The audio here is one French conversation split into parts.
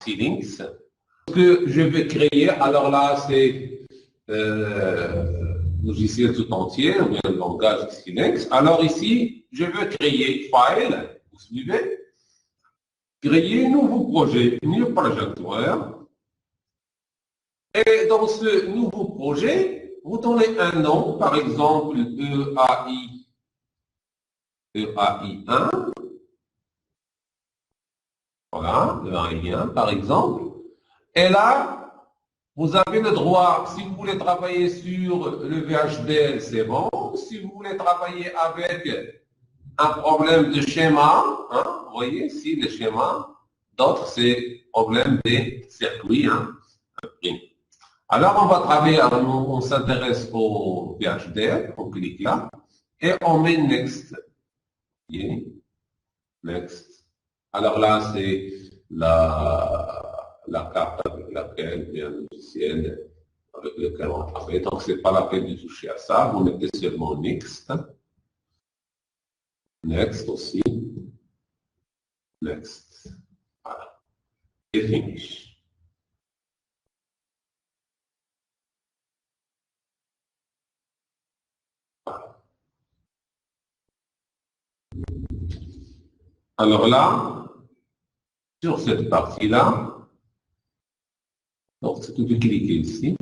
Xilinx. Ce que je vais créer, alors là, c'est logiciel tout entier, ou bien le langage Xilinx. Alors ici, je veux créer file, vous suivez, créer nouveau projet, new project where. Et dans ce nouveau projet, vous donnez un nom, par exemple EAI1. Voilà, EAI1 par exemple. Et là, vous avez le droit, si vous voulez travailler sur le VHDL, c'est bon. Si vous voulez travailler avec un problème de schéma, hein, vous voyez ici le schéma, d'autres c'est problème des circuits. Hein. Alors on va travailler, on s'intéresse au VHDL, on clique là, et on met Next. Yeah. Next. Alors là, c'est la carte avec laquelle vient le logiciel avec lequel on va travailler. Donc, c'est pas la peine de toucher à ça. Vous mettez seulement Next. Next aussi. Next. Voilà. Et Finish. Voilà. Alors là, sur cette partie-là, donc, vous pouvez cliquer ici.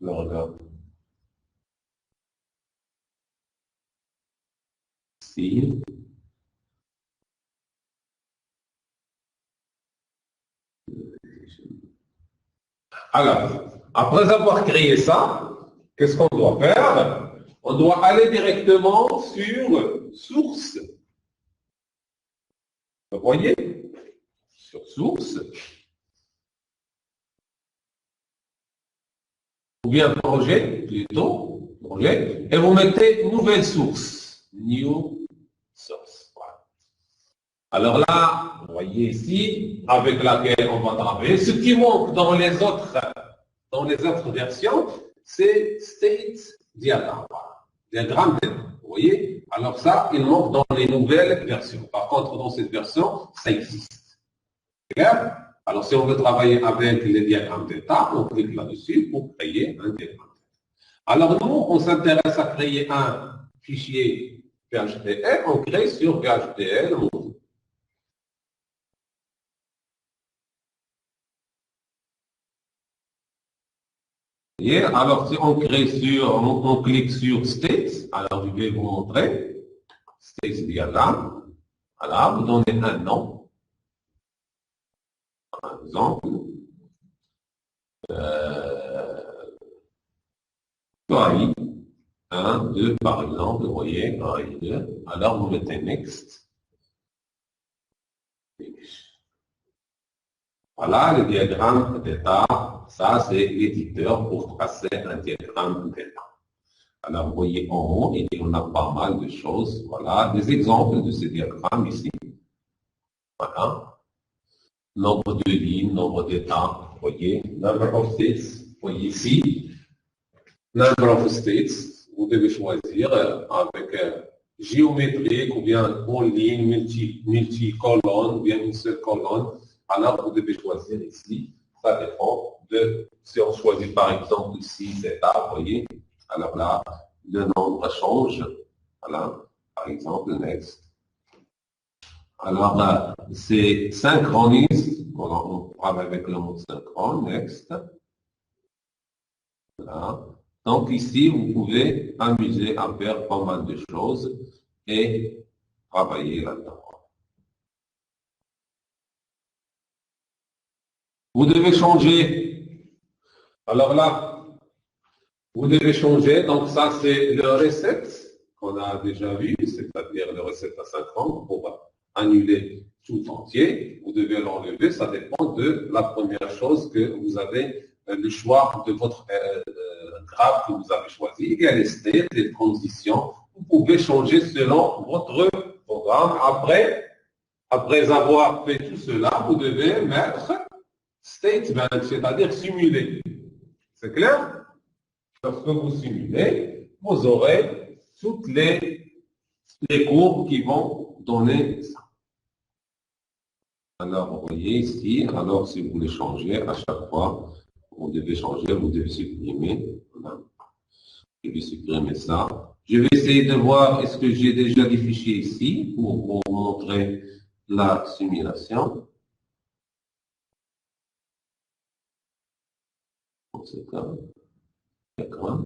Le regarde. Ici. Alors, après avoir créé ça, qu'est-ce qu'on doit faire? On doit aller directement sur Source. Vous voyez? Sur Source. Ou bien Projet, plutôt. Projet. Et vous mettez Nouvelle Source. New Source. Voilà. Alors là, vous voyez ici, avec laquelle on va travailler. Ce qui manque dans les autres versions, c'est State Diagram. Diagramme d'état. Vous voyez? Alors ça, il manque dans les nouvelles versions. Par contre, dans cette version, ça existe. Clair? Alors, si on veut travailler avec les diagrammes d'état, on clique là-dessus pour créer un diagramme. Alors, nous, on s'intéresse à créer un fichier VHDL, on crée sur VHDL. Et alors, si on crée on clique sur State, alors je vais vous montrer. State diagramme. Voilà, vous donnez un nom. Par exemple, AI 1, 2, par exemple, vous voyez, AI 2. Alors, vous mettez Next. Voilà le diagramme d'état. Ça, c'est l'éditeur pour tracer un diagramme d'état. Alors, vous voyez en haut, il y en a pas mal de choses. Voilà, des exemples de ces diagrammes ici. Voilà. Nombre de lignes, nombre d'états. Vous voyez, number of states. Vous voyez ici, number of states. Vous devez choisir avec géométrique ou bien en ligne, multi-colonne, ou bien une seule colonne. Alors, vous devez choisir ici. Ça dépend de, si on choisit par exemple ici états, vous voyez. Alors là, le nombre change. Voilà, par exemple, next. Alors là, c'est synchronise. On travaille avec le mot synchrone, next. Voilà. Donc ici, vous pouvez amuser à faire pas mal de choses et travailler là-dedans. Vous devez changer. Alors là, vous devez changer. Donc ça, c'est le reset qu'on a déjà vu, c'est-à-dire le reset asynchrone pour annuler tout entier. Vous devez l'enlever. Ça dépend de la première chose que vous avez le choix de votre graphe que vous avez choisi. Il y a les states, les transitions. Vous pouvez changer selon votre programme. Après avoir fait tout cela, vous devez mettre Statement, c'est-à-dire simuler. C'est clair? Lorsque vous simulez, vous aurez toutes les courbes qui vont donner ça. Alors, vous voyez ici, alors si vous voulez changer, à chaque fois, vous devez changer, vous devez supprimer. Voilà. Je vais supprimer ça. Je vais essayer de voir est-ce que j'ai déjà des fichiers ici pour vous montrer la simulation. Pour ce cas, d'accord.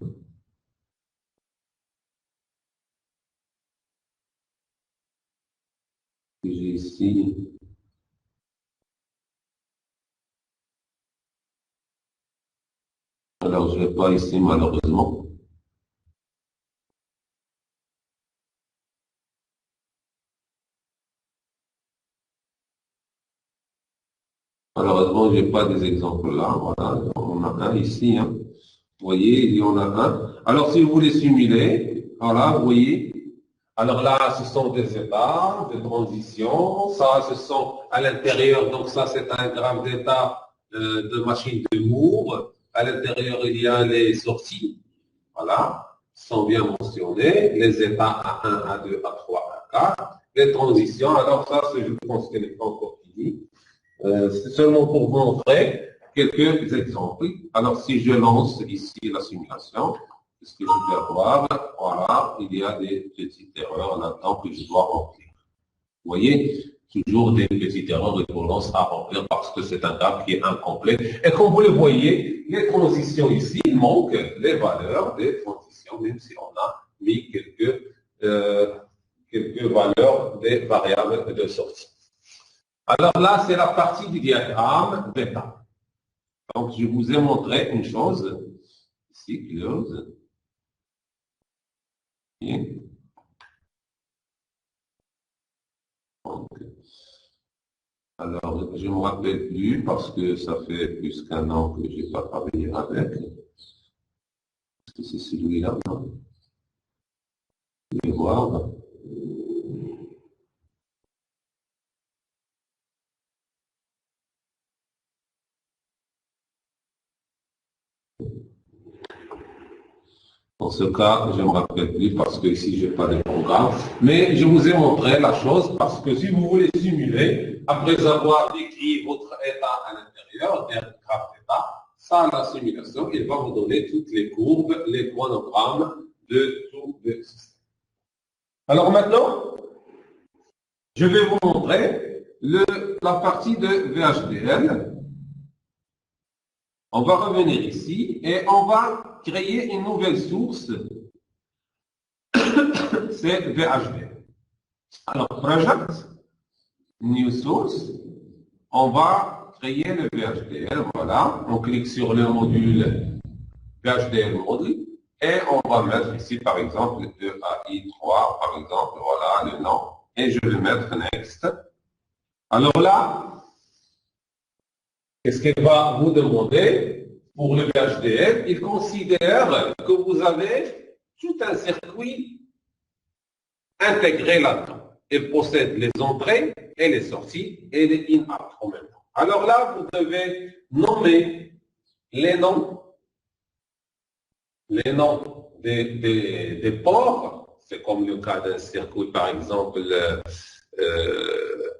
J'ai ici. Alors, je ne vais pas ici, malheureusement. Malheureusement, je n'ai pas des exemples là. Voilà, on a un ici. Hein. Vous voyez, il y en a un. Alors, si vous voulez simuler, voilà, vous voyez. Alors là, ce sont des états de transition. Ça, ce sont à l'intérieur. Donc ça, c'est un graphe d'état de machine de Moore. À l'intérieur, il y a les sorties. Voilà, sont bien mentionnés. Les états A1, A2, A3, A4. Les transitions. Alors ça, je pense qu'elle n'est pas encore finie. C'est seulement pour vous montrer quelques exemples. Alors, si je lance ici la simulation, ce que je vais avoir, voilà, il y a des petites erreurs là-dedans que je dois remplir. Vous voyez, toujours des petites erreurs de tendance à remplir parce que c'est un graphe qui est incomplet. Et comme vous le voyez, les transitions ici, il manque les valeurs des transitions, même si on a mis quelques valeurs des variables de sortie. Alors là, c'est la partie du diagramme bêta. Donc, je vous ai montré une chose. Ici, close. Donc, alors, je ne me rappelle plus parce que ça fait plus qu'1 an que je n'ai pas travaillé avec. Est-ce que c'est celui-là? Je vais voir. Dans ce cas, je ne me rappelle plus parce que ici, je n'ai pas de programme. Mais je vous ai montré la chose parce que si vous voulez simuler, après avoir décrit votre état à l'intérieur, d'un graphe d'état, ça, la simulation, il va vous donner toutes les courbes, les chronogrammes de tout le système. Alors maintenant, je vais vous montrer la partie de VHDL. On va revenir ici et on va créer une nouvelle source. C'est VHDL. Alors, Project, New Source, on va créer le VHDL. Voilà, on clique sur le module VHDL module et on va mettre ici, par exemple, EAI3, par exemple, voilà le nom, et je vais mettre Next. Alors là, qu'est-ce qu'elle va vous demander pour le VHDL? Il considère que vous avez tout un circuit intégré là-dedans. Il possède les entrées et les sorties et les in-out en même temps. Alors là, vous devez nommer les noms des ports. C'est comme le cas d'un circuit, par exemple,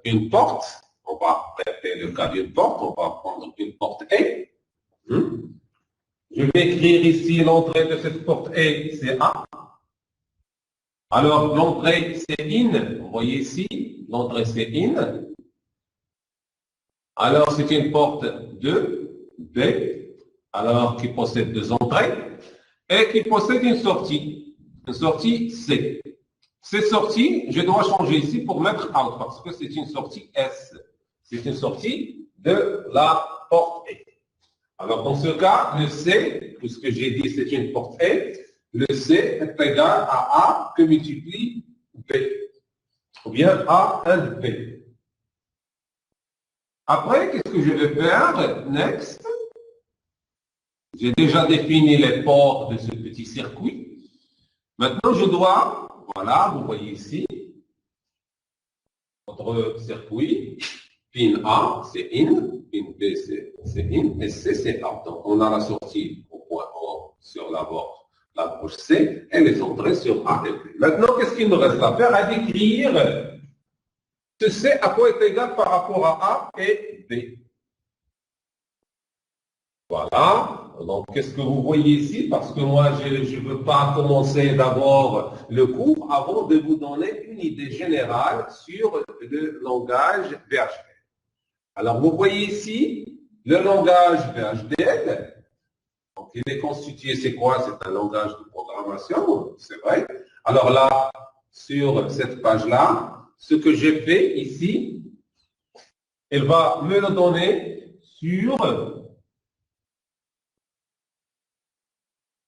une porte. On va traiter le cas d'une porte. On va prendre une porte A. Je vais écrire ici l'entrée de cette porte A, c'est A. Alors, l'entrée, c'est in. Vous voyez ici, l'entrée, c'est in. Alors, c'est une porte de B, alors qui possède 2 entrées, et qui possède une sortie C. Cette sortie, je dois changer ici pour mettre out, parce que c'est une sortie S. C'est une sortie de la porte A. Alors, dans ce cas, le C, puisque j'ai dit c'est une porte A, le C est égal à A que multiplie B, ou bien A and B. Après, qu'est-ce que je vais faire? Next. J'ai déjà défini les ports de ce petit circuit. Maintenant, je dois, voilà, vous voyez ici, notre circuit. Pin A, c'est in, pin B, c'est in, et C, c'est out. Donc, on a la sortie au point O sur la bouche C, et les entrées sur A et B. Maintenant, qu'est-ce qu'il nous reste à faire? À décrire ce C à quoi est égal par rapport à A et B. Voilà. Donc, qu'est-ce que vous voyez ici? Parce que moi, je ne veux pas commencer d'abord le cours avant de vous donner une idée générale sur le langage VHDL. Alors, vous voyez ici le langage VHDL. Donc, il est constitué, c'est quoi? C'est un langage de programmation, c'est vrai. Alors là, sur cette page-là, ce que j'ai fait ici, elle va me le donner sur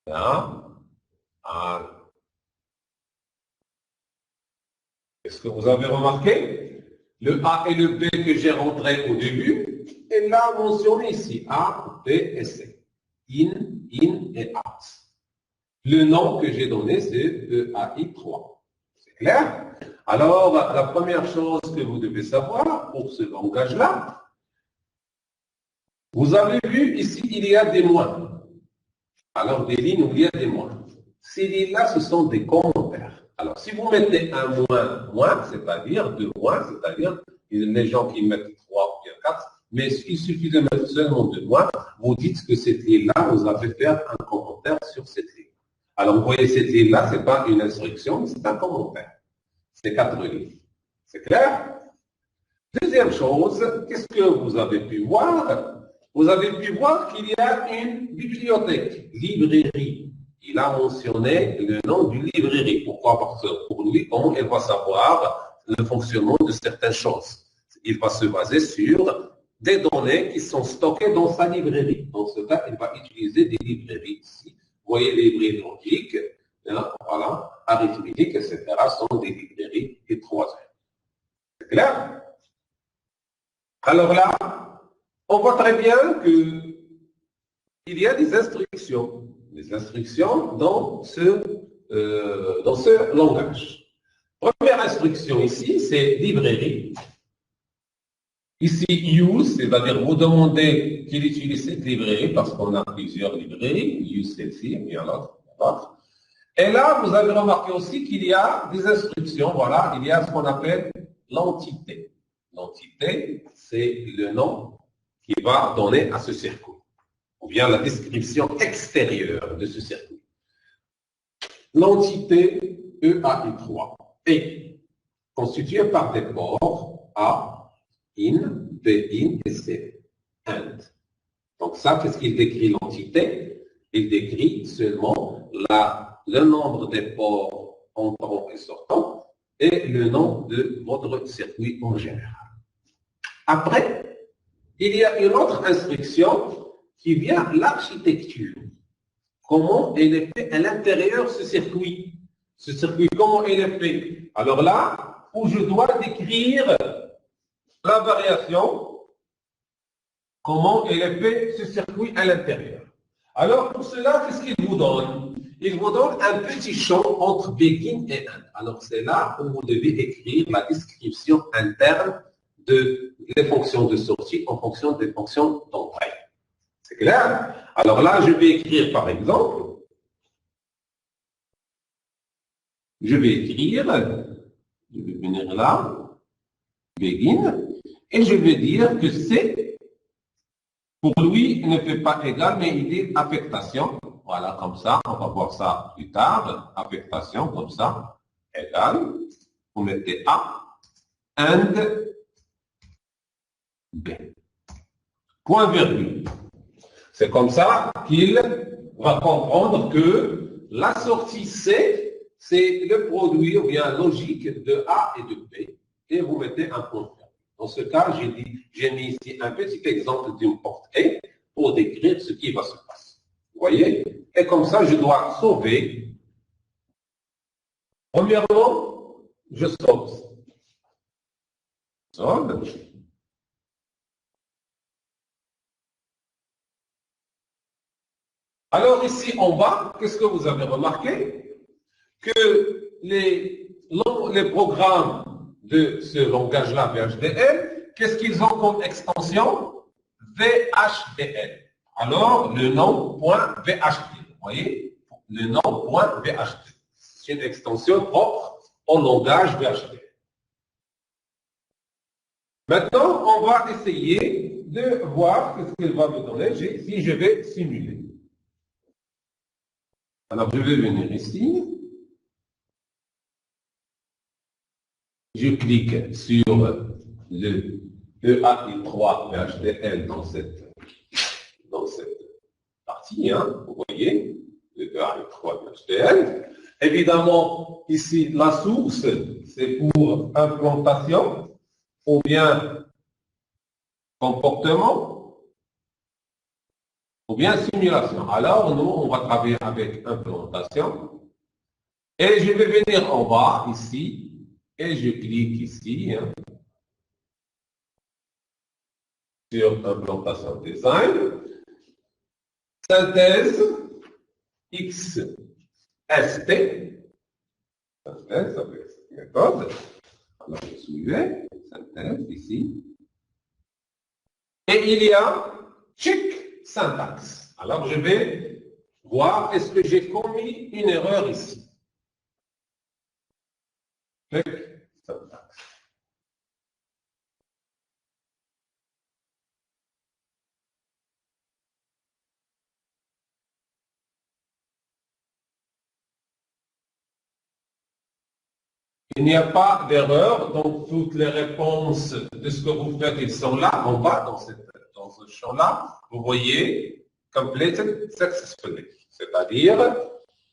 là. Est-ce que vous avez remarqué? Le A et le B que j'ai rentré au début, elle l'a mentionné ici. A, B et C. In et out. Le nom que j'ai donné, c'est EAI3. C'est clair? Alors, la première chose que vous devez savoir pour ce langage-là, vous avez vu ici, il y a des moins. Alors, des lignes où il y a des moins. Ces lignes-là, ce sont des commentaires. Alors, si vous mettez un moins, c'est-à-dire deux moins, c'est-à-dire les gens qui mettent 3 ou bien 4, mais il suffit de mettre seulement deux moins, vous dites que cette ligne-là, vous avez fait un commentaire sur cette ligne. Alors, vous voyez, cette ligne-là, ce n'est pas une instruction, c'est un commentaire. C'est 4 lignes. C'est clair? Deuxième chose, qu'est-ce que vous avez pu voir? Vous avez pu voir qu'il y a une bibliothèque, librairie. Il a mentionné le nom d'une librairie. Pourquoi? Parce que pour lui, comment il va savoir le fonctionnement de certaines choses. Il va se baser sur des données qui sont stockées dans sa librairie. Dans ce cas, il va utiliser des librairies ici. Vous voyez, les librairies logiques, hein, voilà, arithmétiques, etc. sont des librairies et 3 heures. C'est clair? Alors là, on voit très bien qu'il y a des instructions dans ce langage. Première instruction ici, c'est librairie. Ici, use, c'est-à-dire vous demandez qu'il utilise cette librairie parce qu'on a plusieurs librairies. Use celle-ci, il y en a d'autres. Et là, vous avez remarqué aussi qu'il y a des instructions. Voilà, il y a ce qu'on appelle l'entité. L'entité, c'est le nom qui va donner à ce circuit, ou bien la description extérieure de ce circuit. L'entité EAI3 est constituée par des ports A, in, B, in et C, AND. Donc ça, qu'est-ce qu'il décrit l'entité? Il décrit seulement le nombre des ports entrants et sortants et le nom de votre circuit en général. Après, il y a une autre instruction qui vient l'architecture. Comment elle est fait à l'intérieur de ce circuit? Ce circuit, comment il est fait? Alors là, où je dois décrire la variation, comment il est fait ce circuit à l'intérieur. Alors pour cela, qu'est-ce qu'il vous donne? Il vous donne un petit champ entre begin et end. Alors c'est là où vous devez écrire la description interne des fonctions de sortie en fonction des fonctions d'entrée. C'est clair? Alors là, je vais écrire par exemple, je vais venir là, begin, et je vais dire que c'est, pour lui, il ne fait pas égal, mais il dit affectation. Voilà, comme ça, on va voir ça plus tard. Affectation, comme ça, égal. Vous mettez A, and B. Point virgule. C'est comme ça qu'il va comprendre que la sortie C, c'est le produit ou bien logique de A et de B. Et vous mettez un point virgule. Dans ce cas, j'ai mis ici un petit exemple d'une porte A pour décrire ce qui va se passer. Vous voyez? Et comme ça, je dois sauver. Premièrement, je sauve. Sauve. Alors ici, en bas, qu'est-ce que vous avez remarqué? Que les programmes de ce langage-là, VHDL, qu'est-ce qu'ils ont comme extension? VHDL. Alors, le nom .VHD. Vous voyez? Le nom .VHD. C'est une extension propre au langage VHD. Maintenant, on va essayer de voir ce qu'elle va me donner si je vais simuler. Alors, je vais venir ici. Je clique sur le EAI3 VHDL dans cette partie, hein, vous voyez, le EAI3 VHDL. Évidemment, ici, la source, c'est pour implantation ou bien comportement ou bien simulation. Alors, nous, on va travailler avec implantation. Et je vais venir en bas, ici, et je clique ici, hein, sur implantation design, synthèse XST, synthèse avec cette méthode. Alors, vous suivez, synthèse ici. Et il y a check syntaxe. Alors, je vais voir est-ce que j'ai commis une erreur ici. Check syntaxe. Il n'y a pas d'erreur, donc toutes les réponses de ce que vous faites, ils sont là, en bas, dans ce champ-là. Vous voyez, completed successfully, c'est-à-dire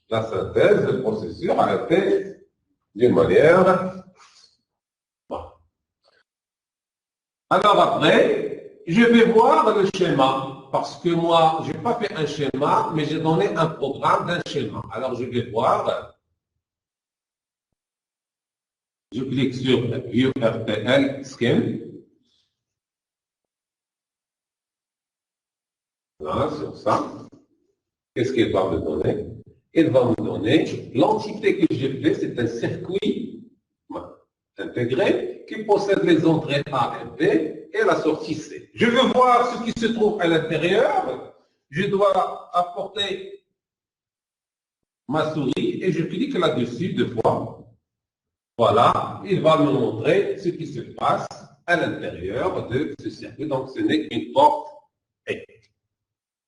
la synthèse, le processus a été d'une manière. Bon. Alors après, je vais voir le schéma, parce que moi, je n'ai pas fait un schéma, mais j'ai donné un programme d'un schéma. Alors je vais voir. Je clique sur View RTL Scheme. Voilà, sur ça. Qu'est-ce qu'elle va me donner? Elle va me donner l'entité que j'ai fait, c'est un circuit intégré qui possède les entrées A et B et la sortie C. Je veux voir ce qui se trouve à l'intérieur. Je dois apporter ma souris et je clique là-dessus deux fois. Voilà, il va me montrer ce qui se passe à l'intérieur de ce circuit. Donc, ce n'est qu'une porte électrique.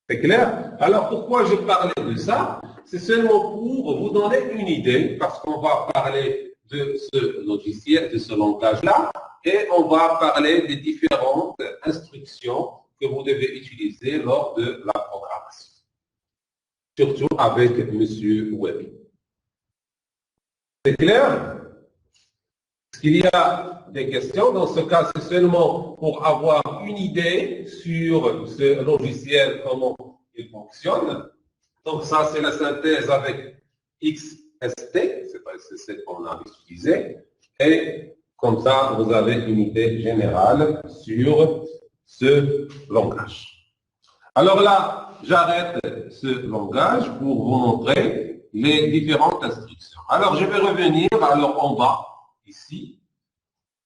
C'est clair? Alors, pourquoi je parlais de ça? C'est seulement pour vous donner une idée, parce qu'on va parler de ce logiciel, de ce langage-là, et on va parler des différentes instructions que vous devez utiliser lors de la programmation. Surtout avec M. Webb. C'est clair? S'il y a des questions, dans ce cas, c'est seulement pour avoir une idée sur ce logiciel, comment il fonctionne. Donc ça, c'est la synthèse avec XST, c'est ce qu'on a utilisé. Et comme ça, vous avez une idée générale sur ce langage. Alors là, j'arrête ce langage pour vous montrer les différentes instructions. Alors, je vais revenir alors en bas. Ici,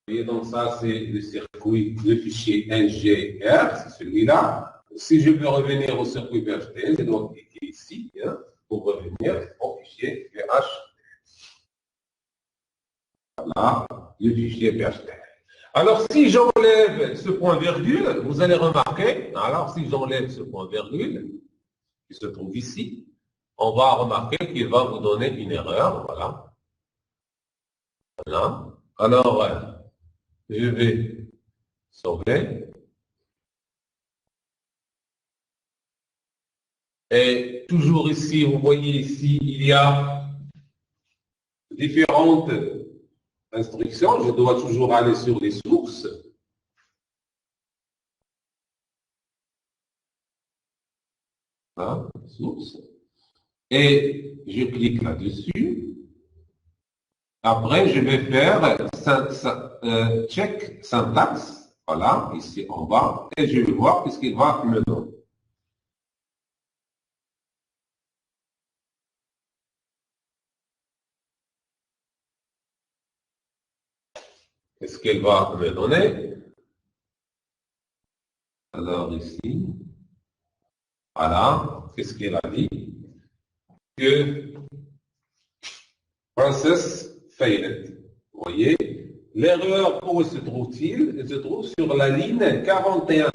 et donc ça c'est le circuit, le fichier NGR, c'est celui-là. Si je veux revenir au circuit VHDL, je dois cliquer ici hein, pour revenir au fichier VHDL. Voilà, le fichier VHDL. Alors si j'enlève ce point-virgule, vous allez remarquer, alors si j'enlève ce point-virgule, qui se trouve ici, on va remarquer qu'il va vous donner une erreur, voilà. Voilà. Alors, je vais sauver. Et toujours ici, vous voyez ici, il y a différentes instructions. Je dois toujours aller sur les sources. Hein, sources. Et je clique là-dessus. Après, je vais faire check syntaxe. Voilà, ici en bas. Et je vais voir ce qu'il va me donner. Qu'est-ce qu'elle va me donner? Alors ici, voilà, qu'est-ce qu'elle a dit? Que Princess failed. Vous voyez, l'erreur, où se trouve-t-il? Elle se trouve sur la ligne 41.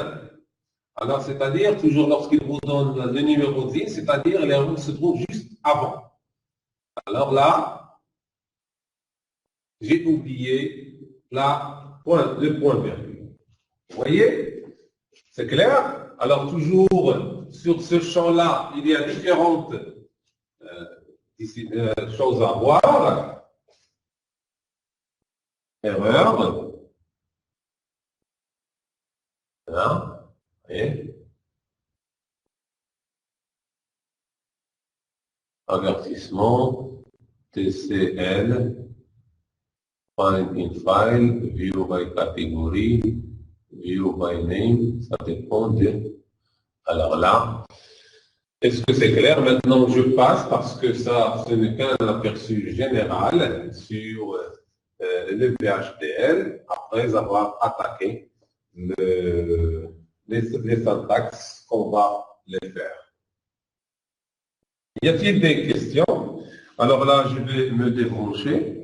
Alors, c'est-à-dire, toujours lorsqu'il vous donne le numéro 10, c'est-à-dire l'erreur se trouve juste avant. Alors là, j'ai oublié le point virgule. Vous voyez? C'est clair? Alors, toujours sur ce champ-là, il y a différentes choses à voir. Erreur. Hein? Et avertissement, TCL, find in file, view by category, view by name, ça dépend de... Alors là, est-ce que c'est clair? Maintenant, je passe parce que ça, ce n'est qu'un aperçu général sur le PHDL après avoir attaqué les syntaxes qu'on va les faire. Y a-t-il des questions? Alors là, je vais me débrancher.